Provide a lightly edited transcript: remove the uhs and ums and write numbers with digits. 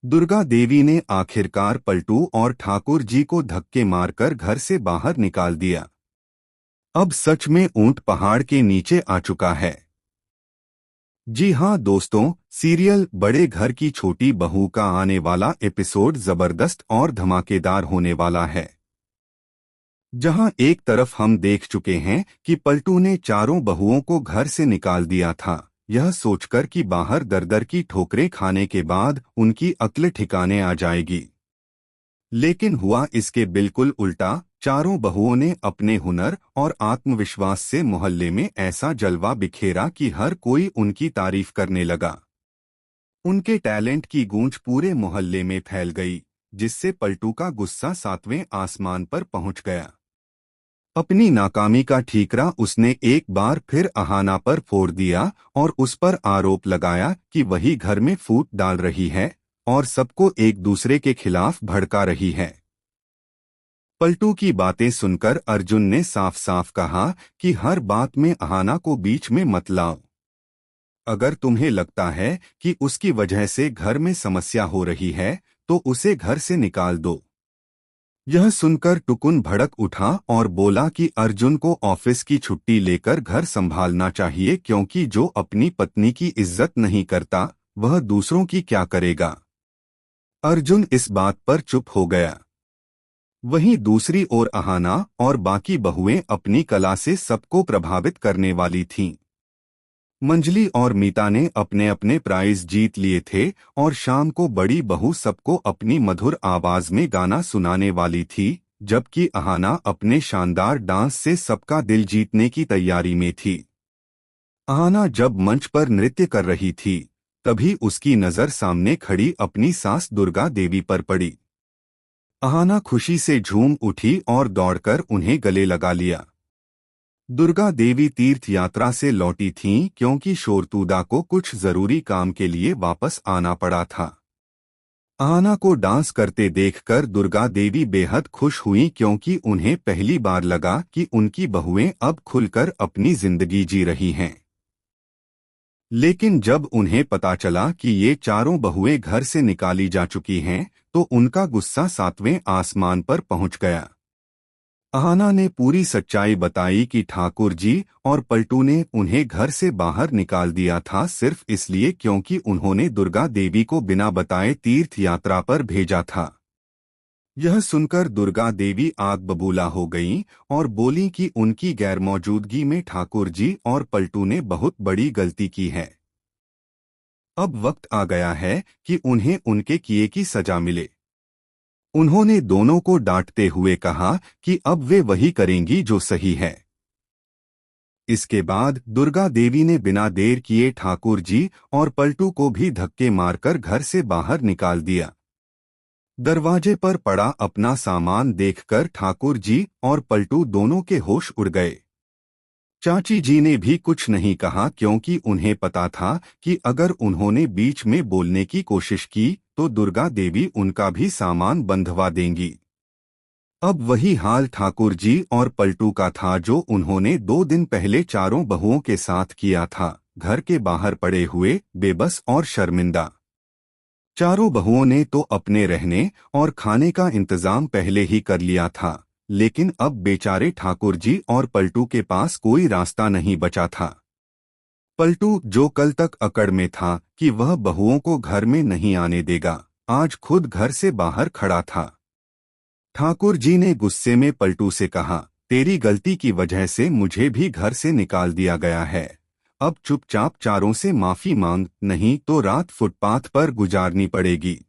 दुर्गा देवी ने आखिरकार पलटू और ठाकुर जी को धक्के मारकर घर से बाहर निकाल दिया। अब सच में ऊंट पहाड़ के नीचे आ चुका है। जी हां दोस्तों, सीरियल बड़े घर की छोटी बहू का आने वाला एपिसोड जबरदस्त और धमाकेदार होने वाला है। जहां एक तरफ हम देख चुके हैं कि पलटू ने चारों बहुओं को घर से निकाल दिया था, यह सोचकर कि बाहर दर-दर की ठोकरें खाने के बाद उनकी अक्ल ठिकाने आ जाएगी। लेकिन हुआ इसके बिल्कुल उल्टा। चारों बहुओं ने अपने हुनर और आत्मविश्वास से मोहल्ले में ऐसा जलवा बिखेरा कि हर कोई उनकी तारीफ करने लगा। उनके टैलेंट की गूंज पूरे मोहल्ले में फैल गई, जिससे पलटू का गुस्सा सातवें आसमान पर पहुंच गया। अपनी नाकामी का ठीकरा उसने एक बार फिर अहाना पर फोड़ दिया और उस पर आरोप लगाया कि वही घर में फूट डाल रही है और सबको एक दूसरे के खिलाफ भड़का रही है। पलटू की बातें सुनकर अर्जुन ने साफ साफ कहा कि हर बात में अहाना को बीच में मत लाओ। अगर तुम्हें लगता है कि उसकी वजह से घर में समस्या हो रही है, तो उसे घर से निकाल दो। यह सुनकर टुकुन भड़क उठा और बोला कि अर्जुन को ऑफिस की छुट्टी लेकर घर संभालना चाहिए, क्योंकि जो अपनी पत्नी की इज्जत नहीं करता, वह दूसरों की क्या करेगा। अर्जुन इस बात पर चुप हो गया। वहीं दूसरी ओर अहाना और बाकी बहुएं अपनी कला से सबको प्रभावित करने वाली थीं। मंजली और मीता ने अपने अपने प्राइज जीत लिए थे और शाम को बड़ी बहू सबको अपनी मधुर आवाज में गाना सुनाने वाली थी, जबकि अहाना अपने शानदार डांस से सबका दिल जीतने की तैयारी में थी। अहाना जब मंच पर नृत्य कर रही थी, तभी उसकी नजर सामने खड़ी अपनी सास दुर्गा देवी पर पड़ी। अहाना खुशी से झूम उठी और दौड़कर उन्हें गले लगा लिया। दुर्गा देवी तीर्थ यात्रा से लौटी थीं, क्योंकि शोरतुदा को कुछ जरूरी काम के लिए वापस आना पड़ा था। अहाना को डांस करते देखकर दुर्गा देवी बेहद खुश हुईं, क्योंकि उन्हें पहली बार लगा कि उनकी बहुएं अब खुलकर अपनी जिंदगी जी रही हैं। लेकिन जब उन्हें पता चला कि ये चारों बहुएं घर से निकाली जा चुकी हैं, तो उनका गुस्सा सातवें आसमान पर पहुंच गया। अहाना ने पूरी सच्चाई बताई कि ठाकुर जी और पलटू ने उन्हें घर से बाहर निकाल दिया था सिर्फ इसलिए क्योंकि उन्होंने दुर्गा देवी को बिना बताए तीर्थ यात्रा पर भेजा था। यह सुनकर दुर्गा देवी आग बबूला हो गईं और बोली कि उनकी गैरमौजूदगी में ठाकुर जी और पलटू ने बहुत बड़ी गलती की है। अब वक्त आ गया है कि उन्हें उनके किए की सजा मिले। उन्होंने दोनों को डांटते हुए कहा कि अब वे वही करेंगी जो सही है। इसके बाद दुर्गा देवी ने बिना देर किए ठाकुर जी और पलटू को भी धक्के मारकर घर से बाहर निकाल दिया। दरवाजे पर पड़ा अपना सामान देखकर ठाकुर जी और पलटू दोनों के होश उड़ गए। चाची जी ने भी कुछ नहीं कहा, क्योंकि उन्हें पता था कि अगर उन्होंने बीच में बोलने की कोशिश की तो दुर्गा देवी उनका भी सामान बंधवा देंगी। अब वही हाल ठाकुर जी और पलटू का था जो उन्होंने 2 दिन पहले चारों बहुओं के साथ किया था, घर के बाहर पड़े हुए, बेबस और शर्मिंदा। चारों बहुओं ने तो अपने रहने और खाने का इंतजाम पहले ही कर लिया था, लेकिन अब बेचारे ठाकुर जी और पलटू के पास कोई रास्ता नहीं बचा था। पलटू, जो कल तक अकड़ में था कि वह बहुओं को घर में नहीं आने देगा, आज खुद घर से बाहर खड़ा था। ठाकुर जी ने गुस्से में पलटू से कहा, तेरी गलती की वजह से मुझे भी घर से निकाल दिया गया है। अब चुपचाप चारों से माफी मांग, नहीं तो रात फुटपाथ पर गुजारनी पड़ेगी।